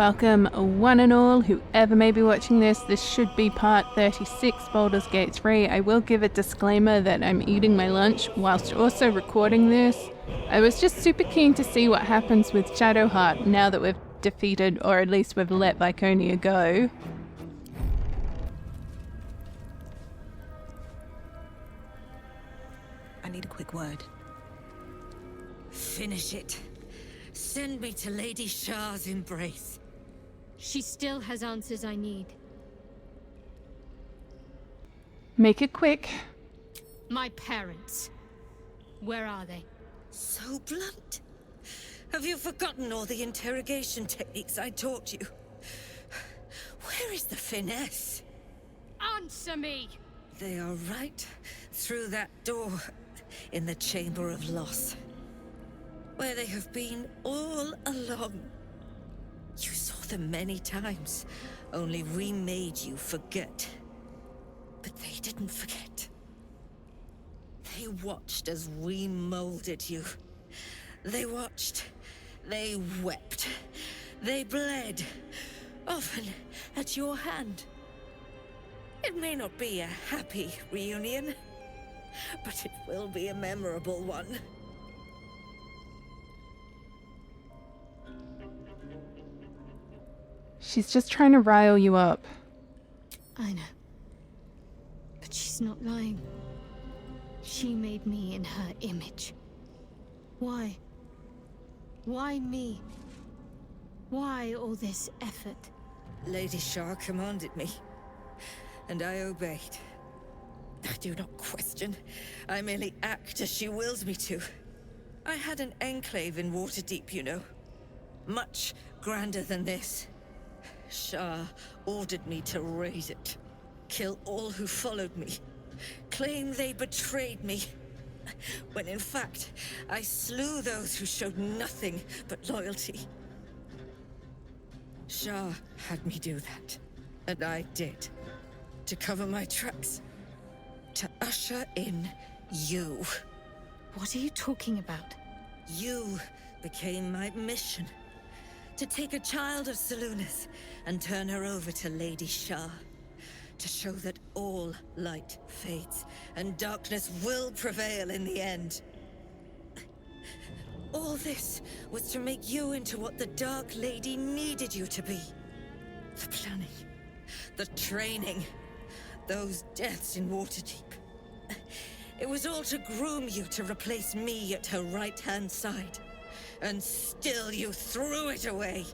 Welcome, one and all, whoever may be watching this. This should be part 36, Baldur's Gate 3. I will give a disclaimer that I'm eating my lunch whilst also recording this. I was just super keen to see what happens with Shadowheart now that we've defeated, or at least we've let Viconia go. I need a quick word. Finish it. Send me to Lady Shah's embrace. She still has answers I need. Make it quick. My parents. Where are they? So blunt. Have you forgotten all the interrogation techniques I taught you? Where is the finesse? Answer me! They are right through that door in the Chamber of Loss, where they have been all along. You saw them many times, only we made you forget. But they didn't forget. They watched as we molded you. They watched, they wept, they bled, often at your hand. It may not be a happy reunion, but it will be a memorable one. She's just trying to rile you up. I know. But she's not lying. She made me in her image. Why? Why me? Why all this effort? Lady Shah commanded me, and I obeyed. I do not question. I merely act as she wills me to. I had an enclave in Waterdeep, you know. Much grander than this. Shah ordered me to raise it. Kill all who followed me. Claim they betrayed me. When in fact, I slew those who showed nothing but loyalty. Shah had me do that. And I did. To cover my tracks. To usher in you. What are you talking about? You became my mission. To take a child of Selûne's and turn her over to Lady Shah. To show that all light fades and darkness will prevail in the end. All this was to make you into what the Dark Lady needed you to be. The planning, the training, those deaths in Waterdeep. It was all to groom you to replace me at her right-hand side. And still you threw it away.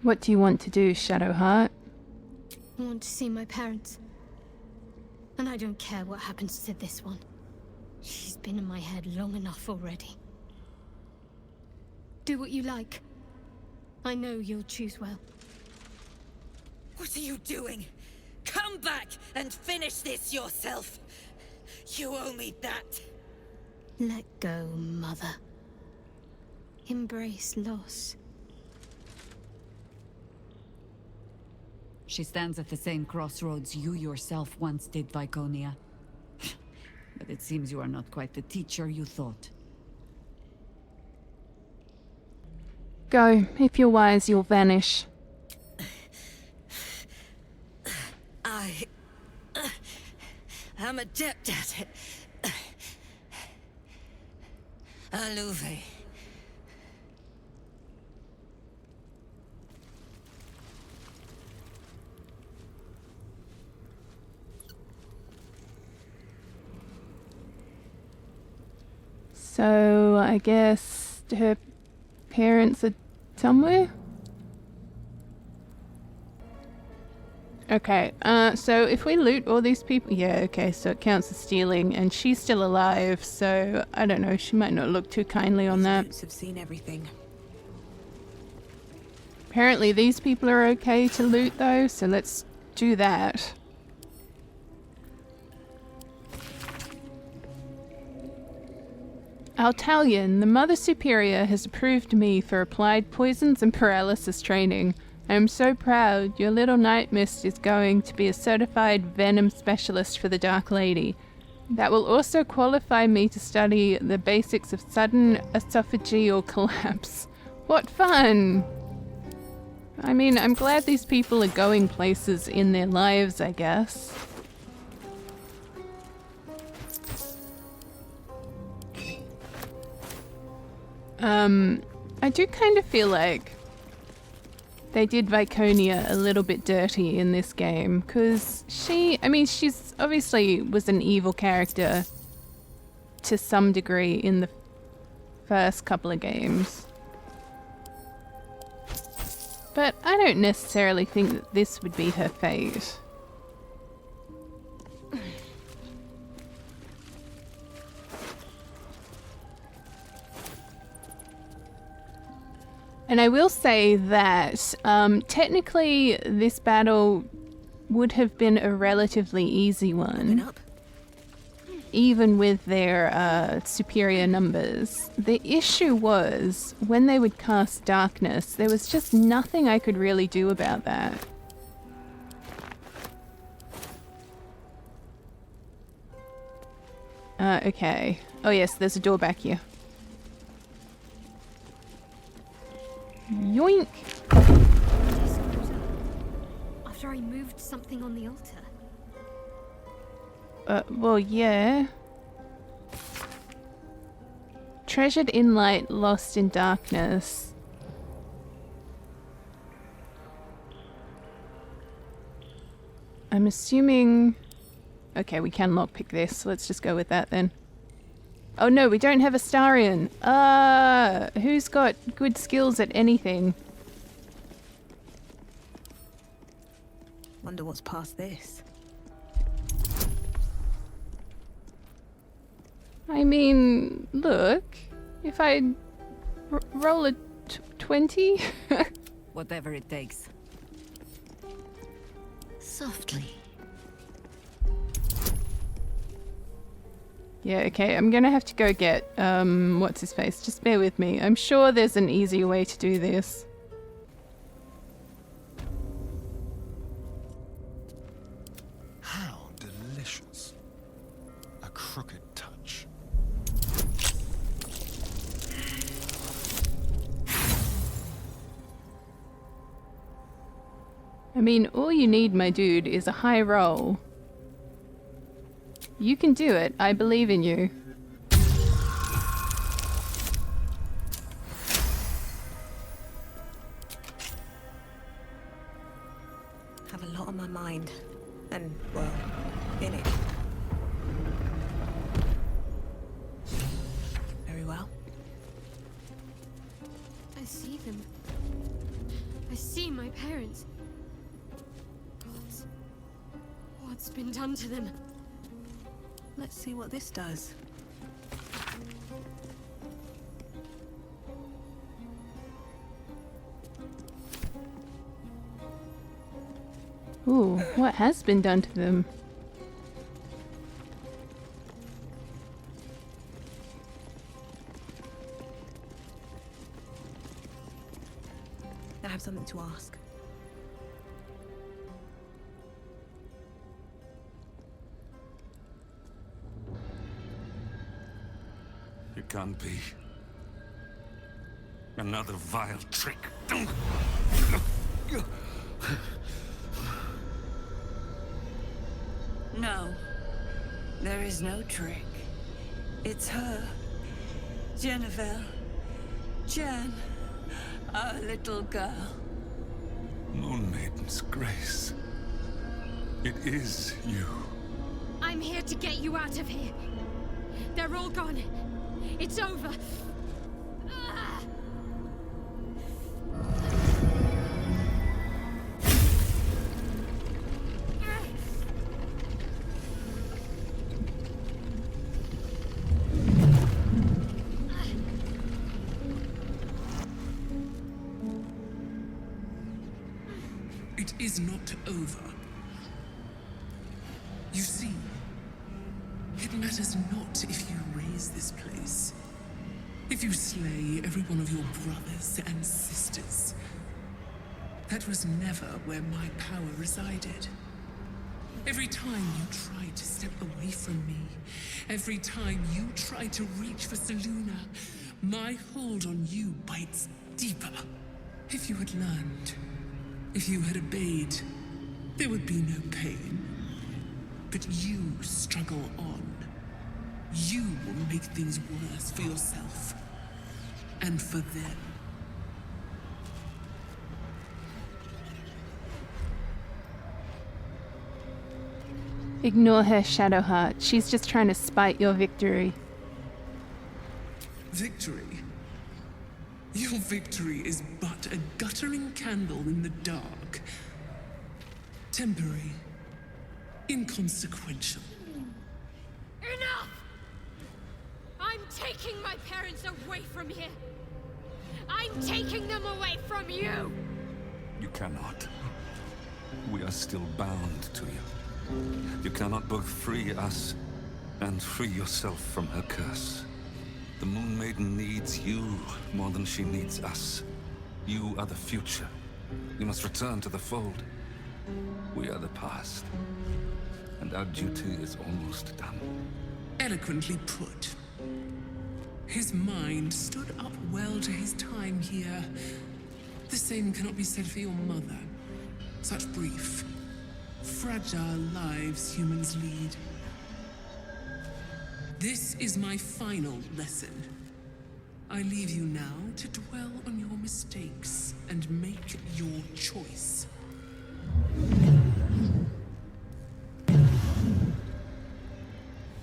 What do you want to do, Shadowheart? I want to see my parents. And I don't care what happens to this one. She's been in my head long enough already. Do what you like. I know you'll choose well. What are you doing? Come back and finish this yourself. You owe me that. Let go, Mother. Embrace loss. She stands at the same crossroads you yourself once did, Viconia. But it seems you are not quite the teacher you thought. Go. If you're wise, you'll vanish. I'm adept at it. Alluve. So, I guess her parents are somewhere? Okay, so if we loot all these people... Yeah, okay, so it counts as stealing, and she's still alive, so I don't know, she might not look too kindly on that. Have seen everything. Apparently these people are okay to loot though, so let's do that. Altalion, the Mother Superior, has approved me for applied poisons and paralysis training. I am so proud. Your little night mist is going to be a certified venom specialist for the Dark Lady. That will also qualify me to study the basics of sudden esophageal collapse. What fun! I mean, I'm glad these people are going places in their lives, I guess. I do kind of feel like they did Viconia a little bit dirty in this game, because she's obviously was an evil character to some degree in the first couple of games. But I don't necessarily think that this would be her fate. And I will say that technically this battle would have been a relatively easy one, even with their superior numbers. The issue was, when they would cast darkness, there was just nothing I could really do about that. Okay. Oh yes, there's a door back here. Yoink! After I moved something on the altar. Well, yeah. Treasured in light, lost in darkness. I'm assuming... Okay, we can lockpick this. Let's just go with that then. Oh no, we don't have Astarion. Who's got good skills at anything? Wonder what's past this. I mean, look. If I roll a 20? Whatever it takes. Softly. Yeah, okay, I'm gonna have to go get, what's his face? Just bear with me. I'm sure there's an easier way to do this. How delicious. A crooked touch. I mean, all you need, my dude, is a high roll. You can do it. I believe in you. Have a lot on my mind. And, well, in it. Very well. I see them. I see my parents. What's been done to them? Let's see what this does. Ooh, what has been done to them? I have something to ask. It can't be. Another vile trick. No, there is no trick. It's her. Jennifer. Jen. Our little girl. Moon Maiden's grace. It is you. I'm here to get you out of here. They're all gone. It's over. Ah! It is not over. You see, it matters not if you raise this place, if you slay every one of your brothers and sisters. That was never where my power resided. Every time you try to step away from me, every time you try to reach for Selûne, my hold on you bites deeper. If you had learned, if you had obeyed, there would be no pain. But you struggle on. You will make things worse for yourself. And for them. Ignore her, Shadowheart. She's just trying to spite your victory. Victory? Your victory is but a guttering candle in the dark. Temporary. Inconsequential. Enough! I'm taking my parents away from here. I'm taking them away from you! You cannot. We are still bound to you. You cannot both free us and free yourself from her curse. The Moon Maiden needs you more than she needs us. You are the future. You must return to the fold. We are the past. And our duty is almost done. Eloquently put. His mind stood up well to his time here. The same cannot be said for your mother. Such brief, fragile lives humans lead. This is my final lesson. I leave you now to dwell on your mistakes and make your choice.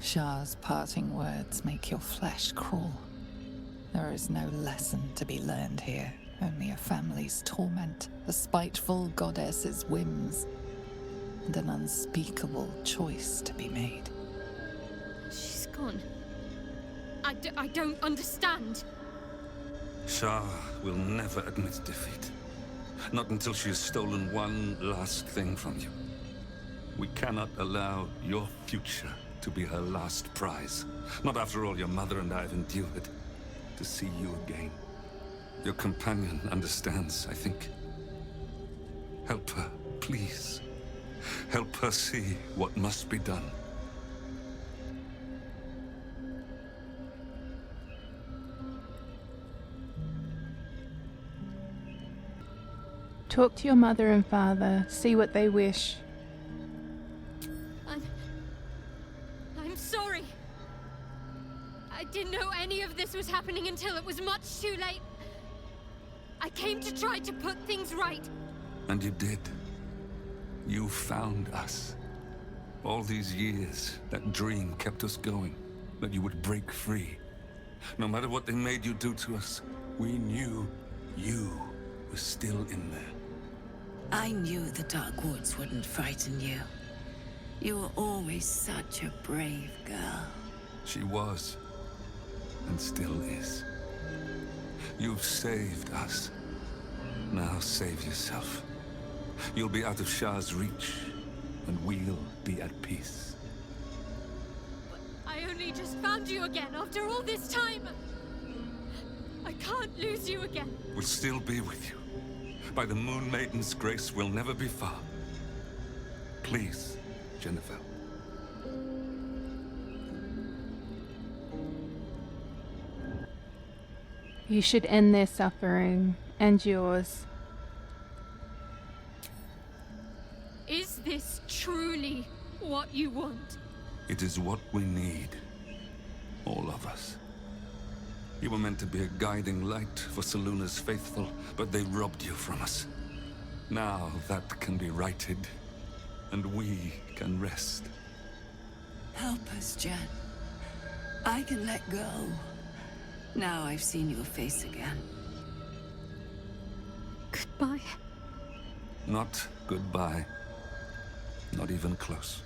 Shah's parting words make your flesh crawl. There is no lesson to be learned here, only a family's torment, a spiteful goddess's whims, and an unspeakable choice to be made. She's gone. I don't understand. Shah will never admit defeat. Not until she has stolen one last thing from you. We cannot allow your future to be her last prize. Not after all your mother and I have endured. To see you again. Your companion understands, I think. Help her, please. Help her see what must be done. Talk to your mother and father, see what they wish. I'm sorry. I didn't know any of this was happening until it was much too late. I came to try to put things right. And you did. You found us. All these years, that dream kept us going. That you would break free. No matter what they made you do to us, we knew you were still in there. I knew the Dark Woods wouldn't frighten you. You were always such a brave girl. She was. And still is. You've saved us. Now save yourself. You'll be out of Shah's reach, and we'll be at peace. But I only just found you again after all this time. I can't lose you again. We'll still be with you. By the Moon Maiden's grace, we'll never be far. Please, Jennifer. You should end their suffering, and yours. Is this truly what you want? It is what we need. All of us. You were meant to be a guiding light for Selûne's faithful, but they robbed you from us. Now that can be righted, and we can rest. Help us, Jen. I can let go. Now I've seen your face again. Goodbye. Not goodbye. Not even close.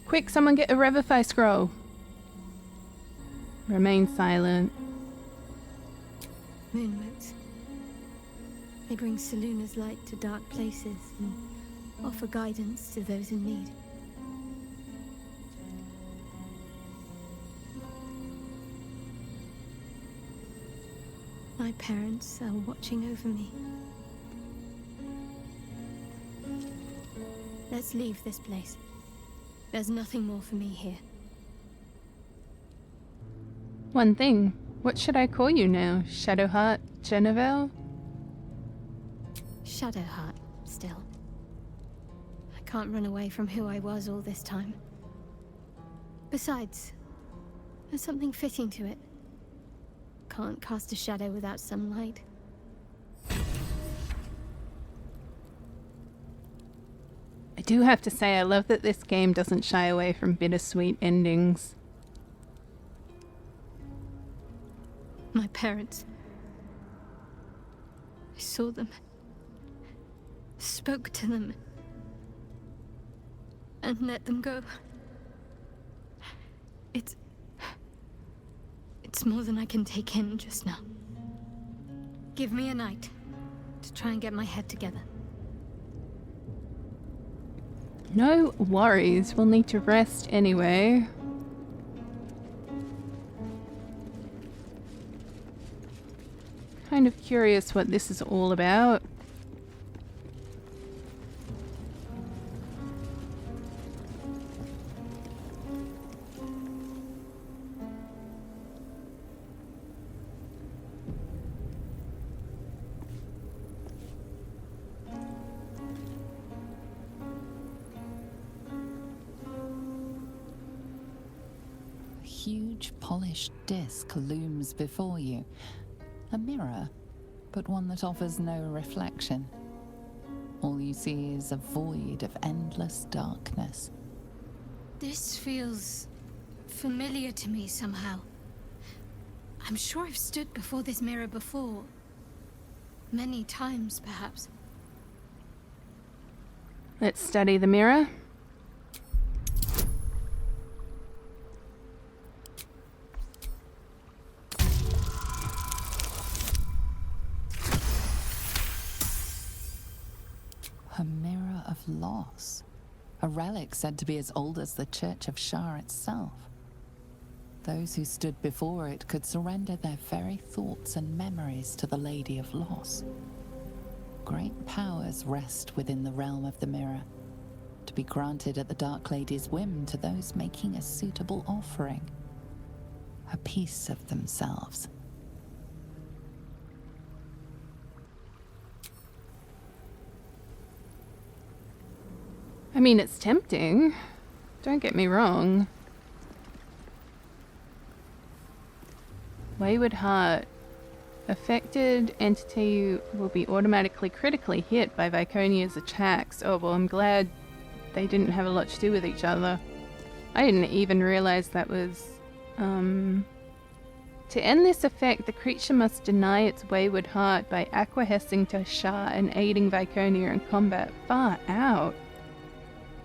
Quick, someone get a Revify scroll. Remain silent. Moonmotes. They bring Selûne's light to dark places and offer guidance to those in need. My parents are watching over me. Let's leave this place. There's nothing more for me here. One thing. What should I call you now? Shadowheart Genevieve? Shadowheart, still. I can't run away from who I was all this time. Besides, there's something fitting to it. Can't cast a shadow without some light. I do have to say, I love that this game doesn't shy away from bittersweet endings. My parents. I saw them. Spoke to them. And let them go. It's more than I can take in just now. Give me a night to try and get my head together. No worries, we'll need to rest anyway. Kind of curious what this is all about. A huge polished disc looms before you. A mirror, but one that offers no reflection. All you see is a void of endless darkness. This feels familiar to me somehow. I'm sure I've stood before this mirror before. Many times, perhaps. Let's study the mirror. A mirror of loss. A relic said to be as old as the Church of Shar itself. Those who stood before it could surrender their very thoughts and memories to the Lady of Loss. Great powers rest within the realm of the mirror, to be granted at the Dark Lady's whim to those making a suitable offering. A piece of themselves. I mean, it's tempting. Don't get me wrong. Wayward Heart. Affected entity will be automatically critically hit by Viconia's attacks. Oh, well, I'm glad they didn't have a lot to do with each other. I didn't even realize that was... To end this effect, the creature must deny its wayward heart by acquiescing to Shar and aiding Viconia in combat. Far out.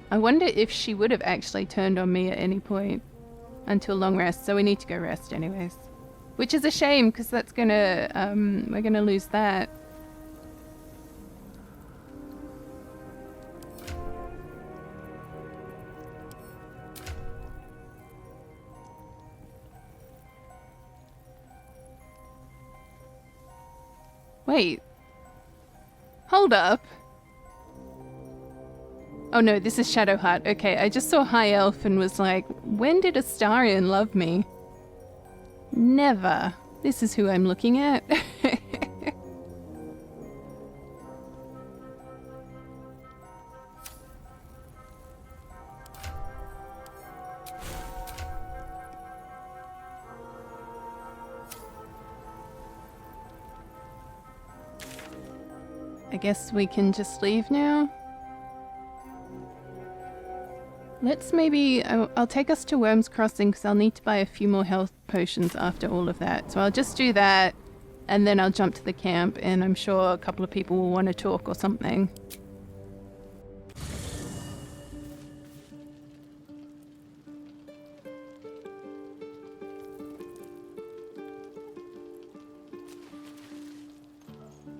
I wonder if she would have actually turned on me at any point until long rest, so we need to go rest anyways. Which is a shame, because that's gonna, we're gonna lose that. Wait. Hold up. Oh no, this is Shadowheart. Okay, I just saw High Elf and was like, when did Astarion love me? Never. This is who I'm looking at. I guess we can just leave now. Let's maybe... I'll take us to Worm's Crossing because I'll need to buy a few more health potions after all of that. So I'll just do that and then I'll jump to the camp and I'm sure a couple of people will want to talk or something.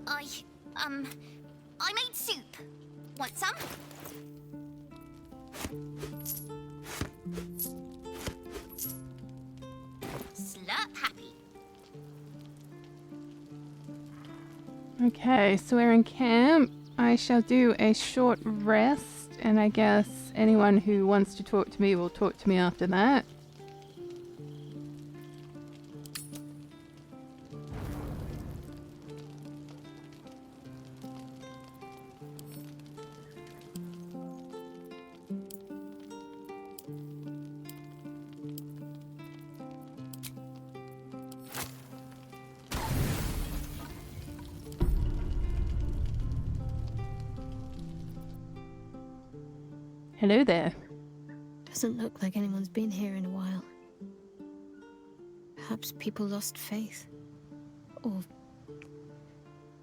I made soup. Want some? Slurp happy. Okay, so we're in camp. I shall do a short rest, and I guess anyone who wants to talk to me will talk to me after that. Hello there. Doesn't look like anyone's been here in a while. Perhaps people lost faith. Or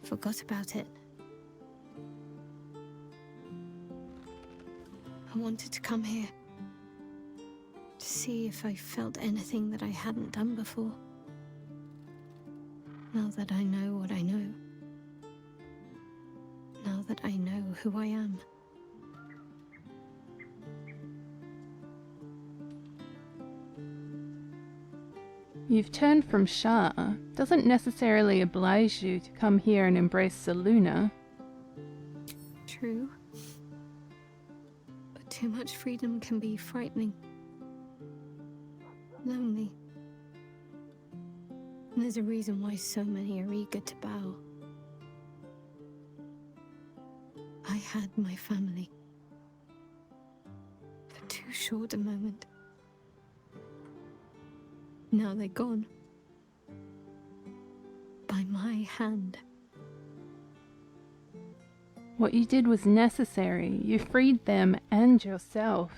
forgot about it. I wanted to come here to see if I felt anything that I hadn't done before. Now that I know what I know. Now that I know who I am. You've turned from Shah. Doesn't necessarily oblige you to come here and embrace Selûne. True. But too much freedom can be frightening. Lonely. And there's a reason why so many are eager to bow. I had my family. For too short a moment. Now they're gone. By my hand. What you did was necessary. You freed them and yourself.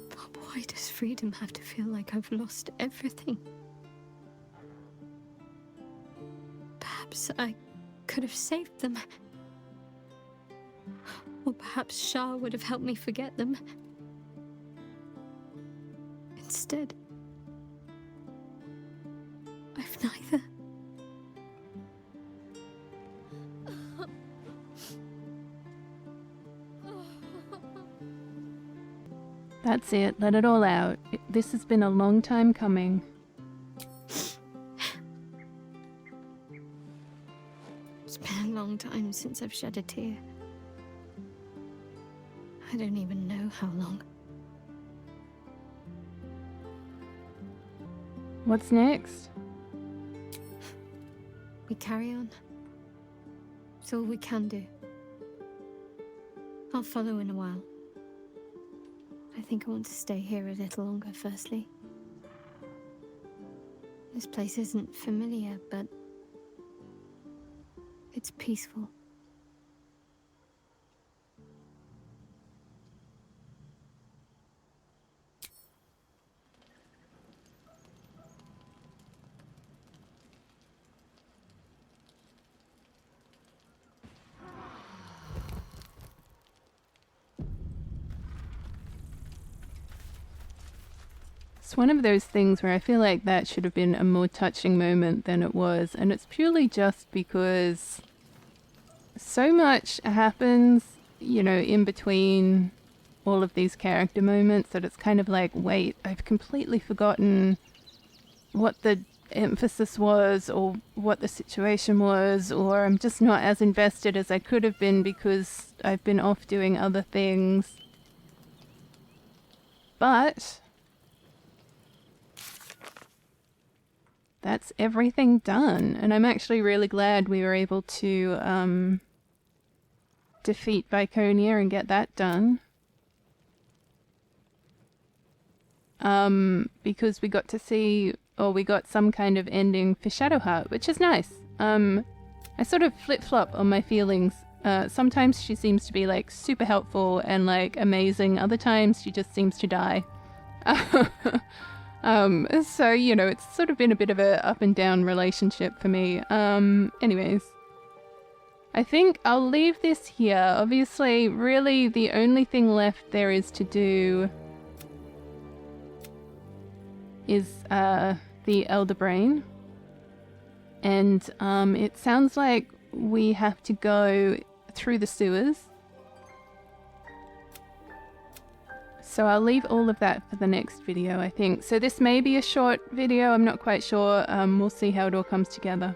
But why does freedom have to feel like I've lost everything? Perhaps I could have saved them. Or perhaps Shah would have helped me forget them. Instead, I've neither. That's it. Let it all out. This has been a long time coming. It's been a long time since I've shed a tear. I don't even know how long. What's next? We carry on. It's all we can do. I'll follow in a while. I think I want to stay here a little longer, firstly. This place isn't familiar, but it's peaceful. It's one of those things where I feel like that should have been a more touching moment than it was, and it's purely just because so much happens, you know, in between all of these character moments that it's kind of like, wait, I've completely forgotten what the emphasis was or what the situation was, or I'm just not as invested as I could have been because I've been off doing other things. But that's everything done, and I'm actually really glad we were able to defeat Viconia and get that done. Because we got to see, or we got some kind of ending for Shadowheart, which is nice. I sort of flip-flop on my feelings. Sometimes she seems to be like super helpful and like amazing, other times she just seems to die. So, you know, it's sort of been a bit of a up and down relationship for me. Anyways, I think I'll leave this here. Obviously, really the only thing left there is to do is the Elder Brain. And it sounds like we have to go through the sewers. So I'll leave all of that for the next video, I think. So this may be a short video, I'm not quite sure. We'll see how it all comes together.